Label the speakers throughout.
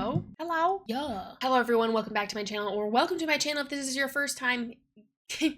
Speaker 1: Hello? Hello? Yeah. Hello everyone, welcome back to my channel, or welcome to my channel if this is your first time.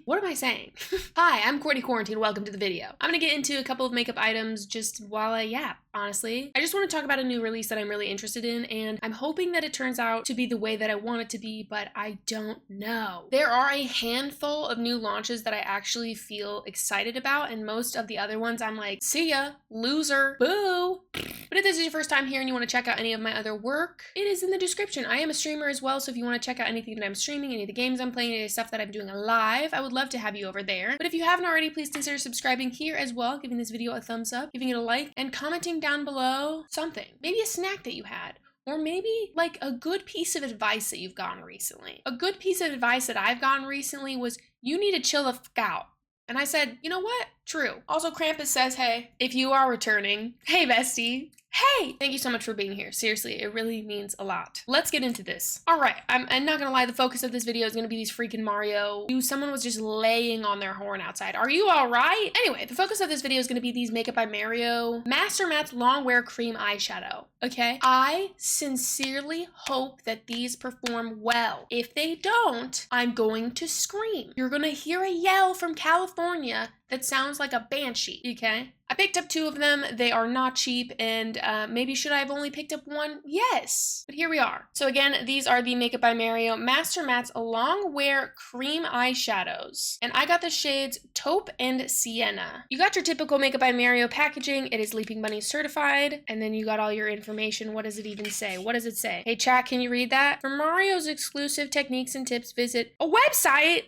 Speaker 1: What am I saying? Hi, I'm CourtneyQuarantine, welcome to the video. I'm gonna get into a couple of makeup items just while I yap, honestly. I just want to talk about a new release that I'm really interested in, and I'm hoping that it turns out to be the way that I want it to be, but I don't know. There are a handful of new launches that I actually feel excited about, and most of the other ones I'm like, see ya, loser, boo. But if this is your first time here and you want to check out any of my other work, it is in the description. I am a streamer as well, so if you want to check out anything that I'm streaming, any of the games I'm playing, any of the stuff that I'm doing live, I would love to have you over there. But if you haven't already, please consider subscribing here as well, giving this video a thumbs up, giving it a like, and commenting down below something. Maybe a snack that you had. Or maybe like a good piece of advice that you've gotten recently. A good piece of advice that I've gotten recently was, you need to chill the fuck out. And I said, you know what? True. Also, Krampus says, hey, if you are returning, hey bestie. Hey! Thank you so much for being here. Seriously, it really means a lot. Let's get into this. All right, I'm not gonna lie, the focus of this video is gonna be these freaking Mario. Someone was just laying on their horn outside. Are you all right? Anyway, the focus of this video is gonna be these Makeup by Mario Master Matte Long Wear Cream Eyeshadow, okay? I sincerely hope that these perform well. If they don't, I'm going to scream. You're gonna hear a yell from California that sounds like a banshee, okay? I picked up 2 of them. They are not cheap, and maybe should I have only picked up 1? Yes, but here we are. So again, these are the Makeup by Mario Master Matte Long Wear Cream Eyeshadows, and I got the shades Taupe and Sienna. You got your typical Makeup by Mario packaging. It is Leaping Bunny certified, and then you got all your information. What does it even say? What does it say? Hey chat, can you read that? For Mario's exclusive techniques and tips, visit a website.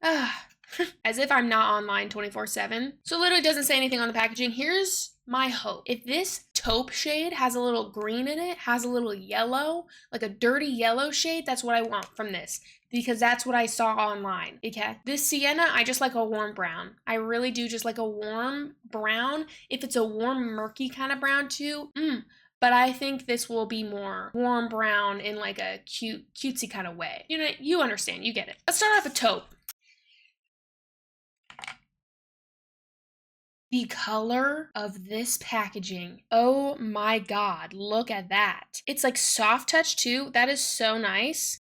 Speaker 1: As if I'm not online 24/7. So it literally doesn't say anything on the packaging. Here's my hope. If this taupe shade has a little green in it, has a little yellow, like a dirty yellow shade, that's what I want from this, because that's what I saw online, okay? This Sienna, I just like a warm brown. I really do just like a warm brown. If it's a warm, murky kind of brown too, but I think this will be more warm brown in like a cutesy kind of way. You know, you understand, you get it. Let's start off with taupe. The color of this packaging, oh my god, look at that. It's like soft touch too. That is so nice.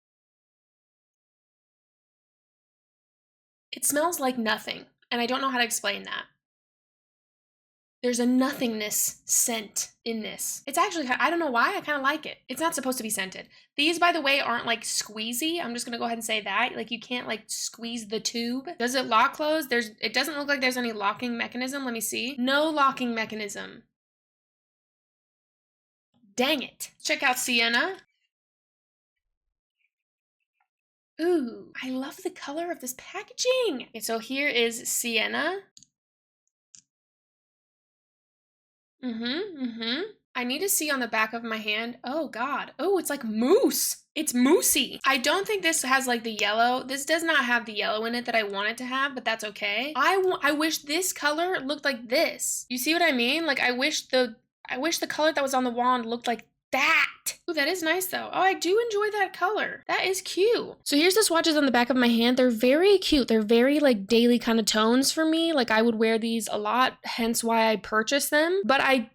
Speaker 1: It smells like nothing, and I don't know how to explain that. There's a nothingness scent in this. It's actually, I don't know why, I kind of like it. It's not supposed to be scented. These, by the way, aren't like squeezy. I'm just gonna go ahead and say that. Like, you can't like squeeze the tube. Does it lock close? It doesn't look like there's any locking mechanism. Let me see. No locking mechanism. Dang it. Check out Sienna. Ooh, I love the color of this packaging. Okay, so here is Sienna. I need to see on the back of my hand. Oh god. Oh, it's like mousse. It's moussey. I don't think this has like the yellow. This does not have the yellow in it that I want it to have, but that's okay. I wish this color looked like this. You see what I mean? Like, I wish the color that was on the wand looked like that. Ooh, that is nice though. Oh, I do enjoy that color. That is cute. So here's the swatches on the back of my hand. They're very cute. They're very like daily kind of tones for me. Like, I would wear these a lot, hence why I purchased them. But I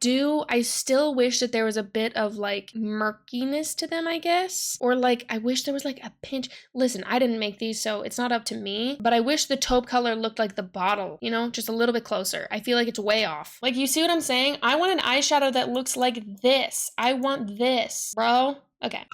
Speaker 1: still wish that there was a bit of like murkiness to them, I guess. Or like, I wish there was like a pinch. Listen, I didn't make these, so it's not up to me. But I wish the taupe color looked like the bottle, you know, just a little bit closer. I feel like it's way off. Like, you see what I'm saying? I want an eyeshadow that looks like this. I want this, bro. Okay.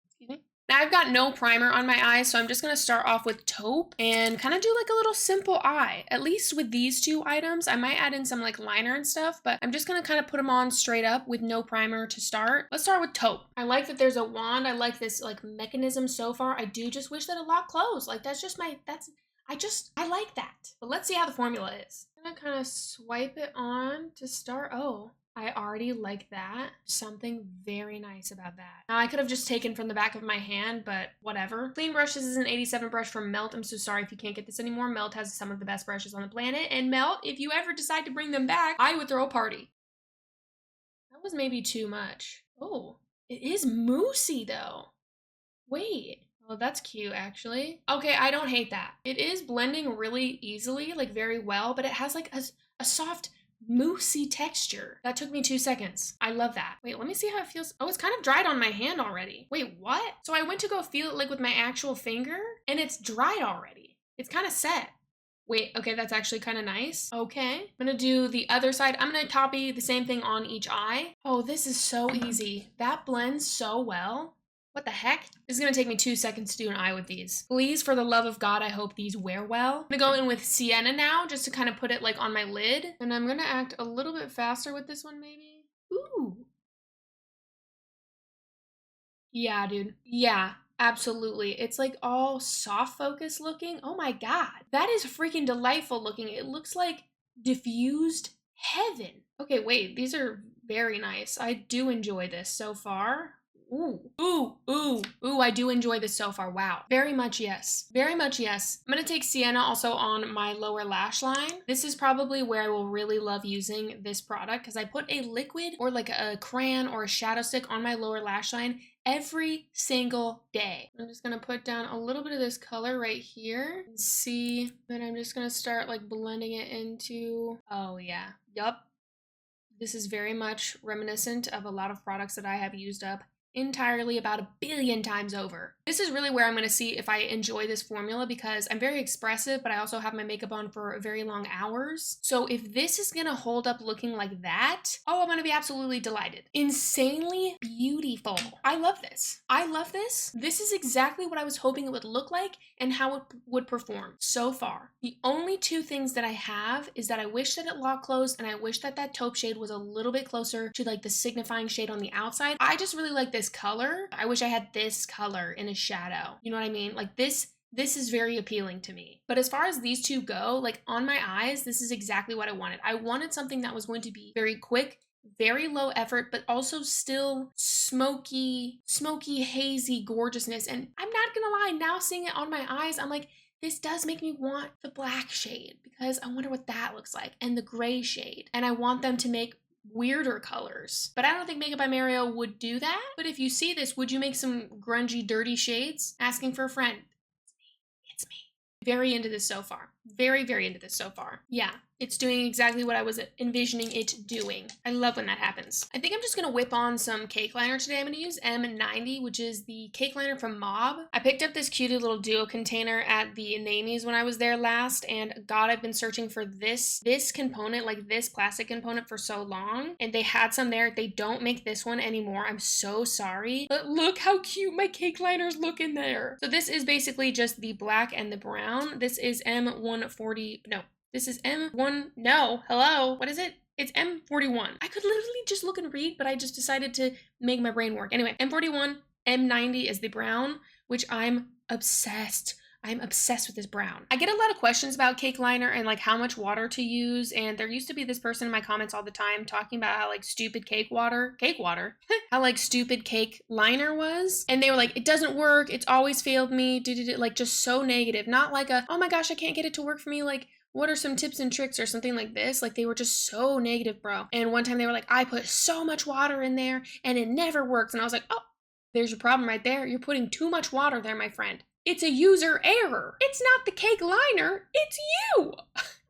Speaker 1: Excuse me. Now I've got no primer on my eyes, so I'm just gonna start off with taupe and kind of do like a little simple eye. At least with these 2 items. I might add in some like liner and stuff, but I'm just gonna kind of put them on straight up with no primer to start. Let's start with taupe. I like that there's a wand. I like this like mechanism so far. I do just wish that it locked closed. Like, that's just my, I like that. But let's see how the formula is. I'm gonna kind of swipe it on to start. Oh, I already like that. Something very nice about that. Now, I could have just taken from the back of my hand, but whatever. Clean brush. This is an 87 brush from Melt. I'm so sorry if you can't get this anymore. Melt has some of the best brushes on the planet. And Melt, if you ever decide to bring them back, I would throw a party. That was maybe too much. Oh, it is moussey though. Wait. Oh, that's cute, actually. Okay, I don't hate that. It is blending really easily, like very well, but it has like a soft moussey texture. That took me 2 seconds. I love that. Wait, let me see how it feels. Oh, it's kind of dried on my hand already. Wait, what? So I went to go feel it like with my actual finger and it's dried already. It's kind of set. Wait, okay, that's actually kind of nice. Okay, I'm gonna do the other side. I'm gonna copy the same thing on each eye. Oh, this is so easy. That blends so well. What the heck? This is gonna take me 2 seconds to do an eye with these. Please, for the love of God, I hope these wear well. I'm gonna go in with sienna now, just to kind of put it like on my lid. And I'm gonna act a little bit faster with this one, maybe. Ooh. Yeah, dude. Yeah, absolutely. It's like all soft focus looking. Oh my God. That is freaking delightful looking. It looks like diffused heaven. Okay, wait, these are very nice. I do enjoy this so far. Ooh, ooh, ooh, ooh, I do enjoy this so far. Wow. Very much yes. Very much yes. I'm gonna take sienna also on my lower lash line. This is probably where I will really love using this product because I put a liquid or like a crayon or a shadow stick on my lower lash line every single day. I'm just gonna put down a little bit of this color right here and see that I'm just gonna start like blending it into, oh yeah, yup. This is very much reminiscent of a lot of products that I have used up entirely about 1 billion times over. This is really where I'm going to see if I enjoy this formula because I'm very expressive, but I also have my makeup on for very long hours. So if this is going to hold up looking like that, oh, I'm going to be absolutely delighted. Insanely beautiful. I love this. I love this. This is exactly what I was hoping it would look like and how it would perform so far. The only 2 things that I have is that I wish that it locked closed and I wish that that taupe shade was a little bit closer to like the signifying shade on the outside. I just really like this color. I wish I had this color in a shadow. You know what I mean? Like this is very appealing to me. But as far as these 2 go, like on my eyes, this is exactly what I wanted. I wanted something that was going to be very quick, very low effort, but also still smoky, hazy gorgeousness. And I'm not gonna lie, now seeing it on my eyes, I'm like, this does make me want the black shade because I wonder what that looks like and the gray shade. And I want them to make weirder colors. But I don't think Makeup by Mario would do that. But if you see this, would you make some grungy, dirty shades? Asking for a friend. It's me. Very into this so far. Very, very into this so far. Yeah, it's doing exactly what I was envisioning it doing. I love when that happens. I think I'm just gonna whip on some cake liner today. I'm gonna use M90, which is the cake liner from Mob. I picked up this cutie little duo container at the Namies when I was there last, and God, I've been searching for this component, like this plastic component for so long, and they had some there. They don't make this one anymore. I'm so sorry, but look how cute my cake liners look in there. So this is basically just the black and the brown. This is M140, no, this is M1, no, hello, what is it? It's M41. I could literally just look and read, but I just decided to make my brain work. Anyway, M41, M90 is the brown, which I'm obsessed with this brown. I get a lot of questions about cake liner and like how much water to use. And there used to be this person in my comments all the time talking about how like stupid cake water, how like stupid cake liner was. And they were like, it doesn't work. It's always failed me. Like just so negative. Not like a, oh my gosh, I can't get it to work for me. Like, what are some tips and tricks or something like this? Like they were just so negative, bro. And one time they were like, I put so much water in there and it never works. And I was like, oh, there's your problem right there. You're putting too much water there, my friend. It's a user error. It's not the cake liner, it's you.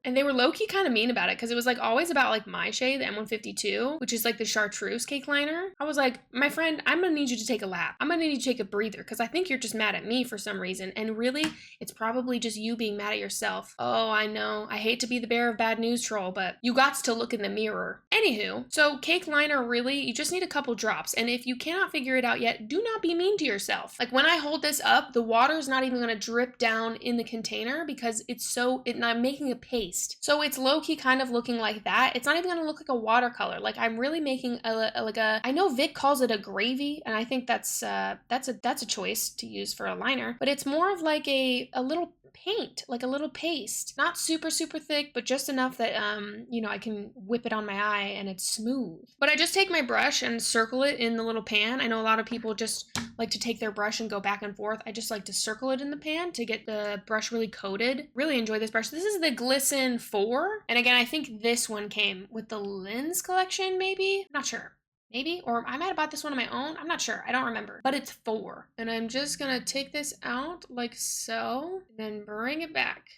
Speaker 1: And they were low-key kind of mean about it because it was like always about like my shade, the M152, which is like the chartreuse cake liner. I was like, my friend, I'm gonna need you to take a lap. I'm gonna need you to take a breather because I think you're just mad at me for some reason. And really, it's probably just you being mad at yourself. Oh, I know. I hate to be the bearer of bad news, troll, but you gots to look in the mirror. Anywho, so cake liner, really, you just need a couple drops. And if you cannot figure it out yet, do not be mean to yourself. Like when I hold this up, the water's not even gonna drip down in the container because I'm making a paste. So it's low-key kind of looking like that. It's not even gonna look like a watercolor. Like I'm really making I know Vic calls it a gravy, and I think that's a choice to use for a liner, but it's more of like a little paint, like a little paste. Not super, super thick, but just enough that, you know, I can whip it on my eye and it's smooth. But I just take my brush and circle it in the little pan. I know a lot of people just like to take their brush and go back and forth. I just like to circle it in the pan to get the brush really coated. Really enjoy this brush. This is the Glisten 4. And again, I think this one came with the Lens collection, maybe? I'm not sure. Maybe, or I might have bought this one on my own. I'm not sure. I don't remember, but it's 4. And I'm just gonna take this out like so, and then bring it back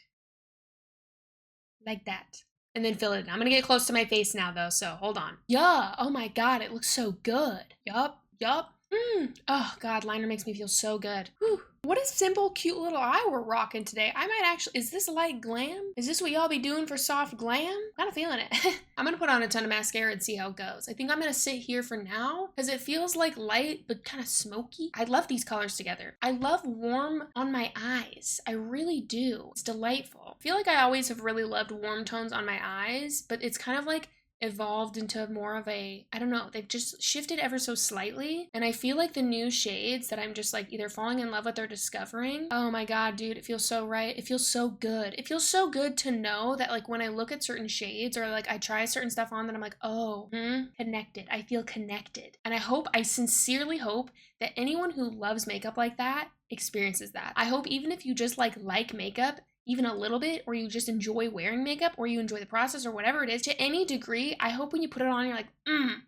Speaker 1: like that. and then fill it in. I'm gonna get close to my face now though, so hold on. Yeah, oh my God, it looks so good. Yup. Oh God, liner makes me feel so good. Whew. What a simple, cute little eye we're rocking today. I might actually, is this light glam? Is this what y'all be doing for soft glam? Kind of feeling it. I'm gonna put on a ton of mascara and see how it goes. I think I'm gonna sit here for now because it feels like light, but kind of smoky. I love these colors together. I love warm on my eyes. I really do. It's delightful. I feel like I always have really loved warm tones on my eyes, but it's kind of like evolved into more of a, I don't know, they've just shifted ever so slightly. And I feel like the new shades that I'm just like either falling in love with or discovering, oh my God, dude, it feels so right. It feels so good. It feels so good to know that like when I look at certain shades or like I try certain stuff on that I'm like, oh, connected. I feel connected. And I sincerely hope that anyone who loves makeup like that experiences that. I hope even if you just like makeup, even a little bit, or you just enjoy wearing makeup, or you enjoy the process, or whatever it is, to any degree, I hope when you put it on, you're like,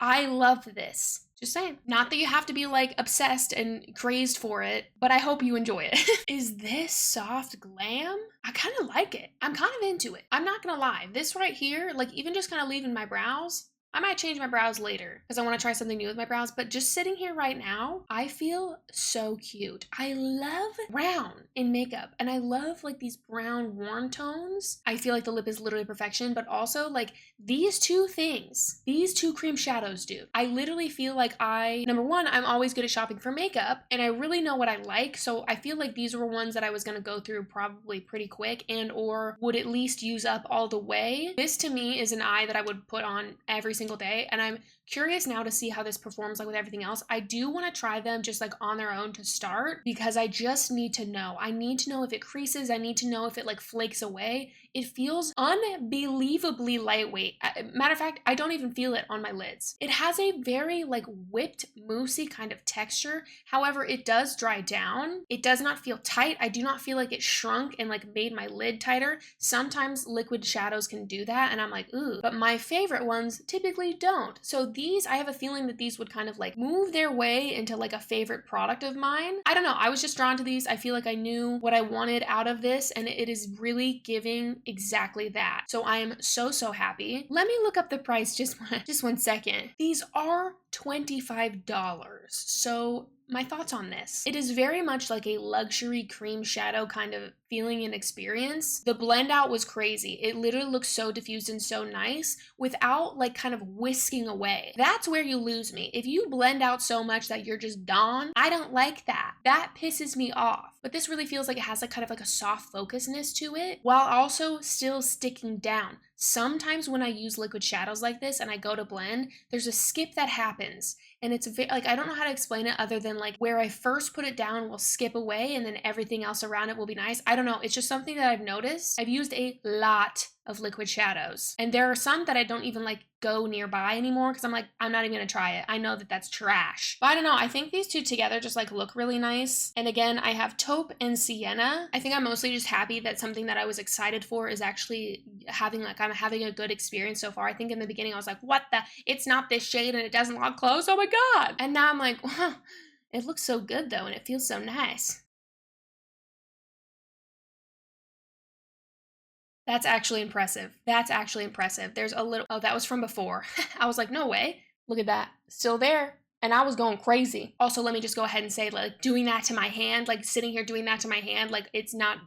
Speaker 1: I love this. Just saying. Not that you have to be like obsessed and crazed for it, but I hope you enjoy it. Is this soft glam? I kind of like it. I'm kind of into it. I'm not gonna lie. This right here, like even just kind of leaving my brows, I might change my brows later because I want to try something new with my brows, but just sitting here right now, I feel so cute. I love brown in makeup and I love like these brown warm tones. I feel like the lip is literally perfection, but also like these two things, these two cream shadows, dude. I literally feel like number one, I'm always good at shopping for makeup and I really know what I like. So I feel like these were ones that I was going to go through probably pretty quick and or would at least use up all the way. This to me is an eye that I would put on every single day, and I'm curious now to see how this performs like with everything else. I do want to try them just like on their own to start because I just need to know. I need to know if it creases. I need to know if it like flakes away. It feels unbelievably lightweight. Matter of fact, I don't even feel it on my lids. It has a very like whipped, moussey kind of texture. However, it does dry down. It does not feel tight. I do not feel like it shrunk and like made my lid tighter. Sometimes liquid shadows can do that and I'm like, ooh, but my favorite ones typically don't. So these, I have a feeling that these would kind of like move their way into like a favorite product of mine. I don't know. I was just drawn to these. I feel like I knew what I wanted out of this and it is really giving exactly that. So I am so happy. Let me look up the price just one second. These are $25. So my thoughts on this. It is very much like a luxury cream shadow kind of feeling and experience. The blend out was crazy. It literally looks so diffused and so nice without like kind of whisking away. That's where you lose me. If you blend out so much that you're just gone, I don't like that. That pisses me off. But this really feels like it has like kind of like a soft focusness to it while also still sticking down. Sometimes when I use liquid shadows like this and I go to blend, there's a skip that happens. And it's like, I don't know how to explain it other than like where I first put it down will skip away and then everything else around it will be nice. I don't know. It's just something that I've noticed. I've used a lot of liquid shadows and there are some that I don't even like go nearby anymore because I'm like, I'm not even gonna try it. I know that that's trash. But I don't know. I think these two together just like look really nice. And again, I have taupe and sienna. I think I'm mostly just happy that something that I was excited for is actually I'm having a good experience so far. I think in the beginning I was like, what the? It's not this shade and it doesn't look close. Oh my God. And now I'm like, wow, it looks so good though and it feels so nice. That's actually impressive. That's actually impressive. There's a little, oh, that was from before. I was like, no way. Look at that. Still there. And I was going crazy. Also, let me just go ahead and say, like, doing that to my hand, like sitting here doing that to my hand, like it's not,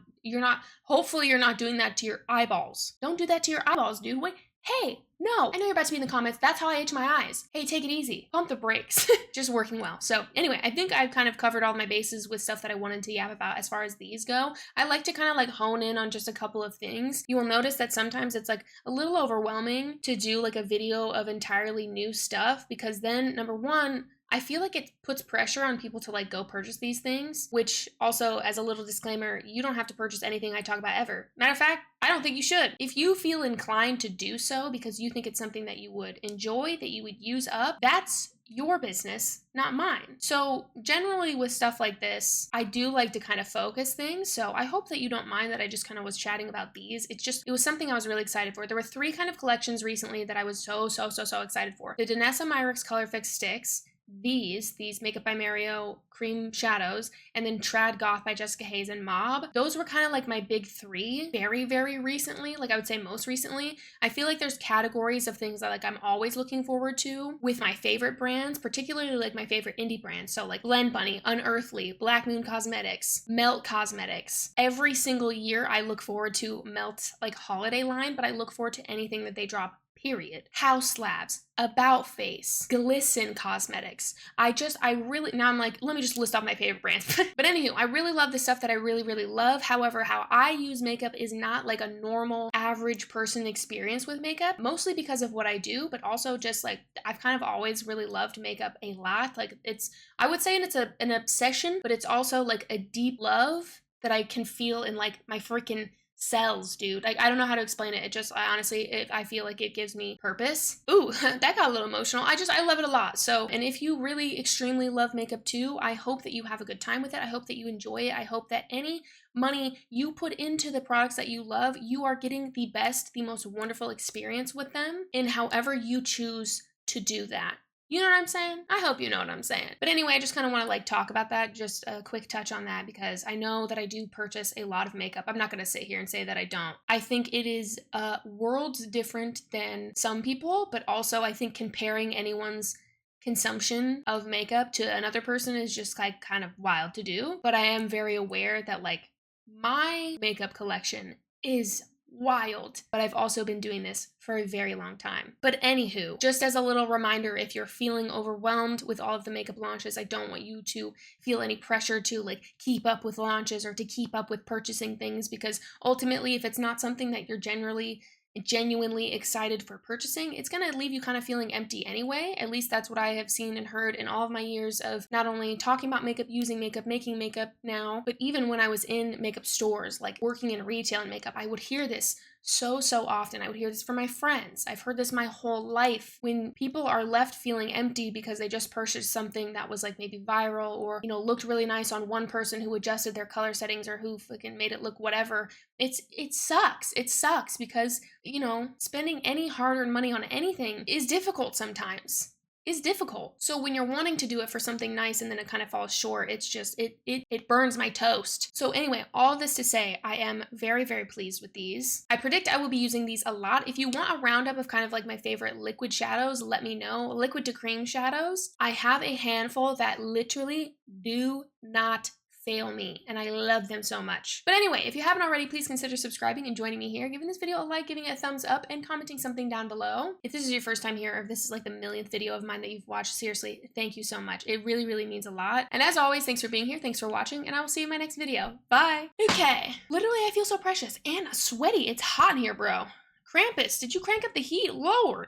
Speaker 1: hopefully you're not doing that to your eyeballs. Don't do that to your eyeballs, dude. Wait, hey, no. I know you're about to be in the comments. That's how I itch my eyes. Hey, take it easy. Pump the brakes. Just working well. So anyway, I think I've kind of covered all my bases with stuff that I wanted to yap about as far as these go. I like to kind of like hone in on just a couple of things. You will notice that sometimes it's like a little overwhelming to do like a video of entirely new stuff because then number one, I feel like it puts pressure on people to like go purchase these things, which also as a little disclaimer, you don't have to purchase anything I talk about ever. Matter of fact, I don't think you should. If you feel inclined to do so because you think it's something that you would enjoy, that you would use up, that's your business, not mine. So generally with stuff like this, I do like to kind of focus things. So I hope that you don't mind that I just kind of was chatting about these. It was something I was really excited for. There were 3 kind of collections recently that I was so excited for. The Danessa Myricks Color Fix Sticks, these Makeup by Mario cream shadows, and then Trad Goth by Jessica Hayes and Mob. Those were kind of like my big three very, very recently. Like I would say most recently. I feel like there's categories of things that like I'm always looking forward to with my favorite brands, particularly like my favorite indie brands. So like Blend Bunny, Unearthly, Black Moon Cosmetics, Melt Cosmetics. Every single year I look forward to Melt like holiday line, but I look forward to anything that they drop. Period. Haus Labs, About Face, Glisten Cosmetics. Now I'm like, let me just list off my favorite brands. But anywho, I really love the stuff that I really, really love. However, how I use makeup is not like a normal average person experience with makeup, mostly because of what I do, but also just like, I've kind of always really loved makeup a lot. Like I would say it's an obsession, but it's also like a deep love that I can feel in like my freaking cells, dude. Like, I don't know how to explain it. I feel like it gives me purpose. Ooh, that got a little emotional. I love it a lot. So, and if you really extremely love makeup too, I hope that you have a good time with it. I hope that you enjoy it. I hope that any money you put into the products that you love, you are getting the best, the most wonderful experience with them in however you choose to do that. You know what I'm saying? I hope you know what I'm saying. But anyway, I just kind of want to like talk about that, just a quick touch on that, because I know that I do purchase a lot of makeup. I'm not going to sit here and say that I don't. I think it is worlds different than some people, but also I think comparing anyone's consumption of makeup to another person is just like kind of wild to do. But I am very aware that like my makeup collection is wild, but I've also been doing this for a very long time. But anywho, just as a little reminder, if you're feeling overwhelmed with all of the makeup launches, I don't want you to feel any pressure to like keep up with launches or to keep up with purchasing things, because ultimately if it's not something that you're genuinely excited for purchasing, it's going to leave you kind of feeling empty anyway. At least that's what I have seen and heard in all of my years of not only talking about makeup, using makeup, making makeup now, but even when I was in makeup stores, like working in retail and makeup, I would hear this so often. I would hear this from my friends. I've heard this my whole life. When people are left feeling empty because they just purchased something that was like maybe viral or, you know, looked really nice on one person who adjusted their color settings or who fucking made it look whatever. It sucks. It sucks because, you know, spending any hard-earned money on anything is difficult sometimes. Is difficult. So when you're wanting to do it for something nice and then it kind of falls short, it's just, it burns my toast. So anyway, all this to say, I am very, very pleased with these. I predict I will be using these a lot. If you want a roundup of kind of like my favorite liquid shadows, let me know. Liquid to cream shadows. I have a handful that literally do not fail me, and I love them so much. But anyway, if you haven't already, please consider subscribing and joining me here, giving this video a like, giving it a thumbs up, and commenting something down below. If this is your first time here, or if this is like the millionth video of mine that you've watched, seriously, thank you so much. It really, really means a lot. And as always, thanks for being here, thanks for watching, and I will see you in my next video. Bye! Okay, literally I feel so precious and sweaty. It's hot in here, bro. Krampus, did you crank up the heat? Lord!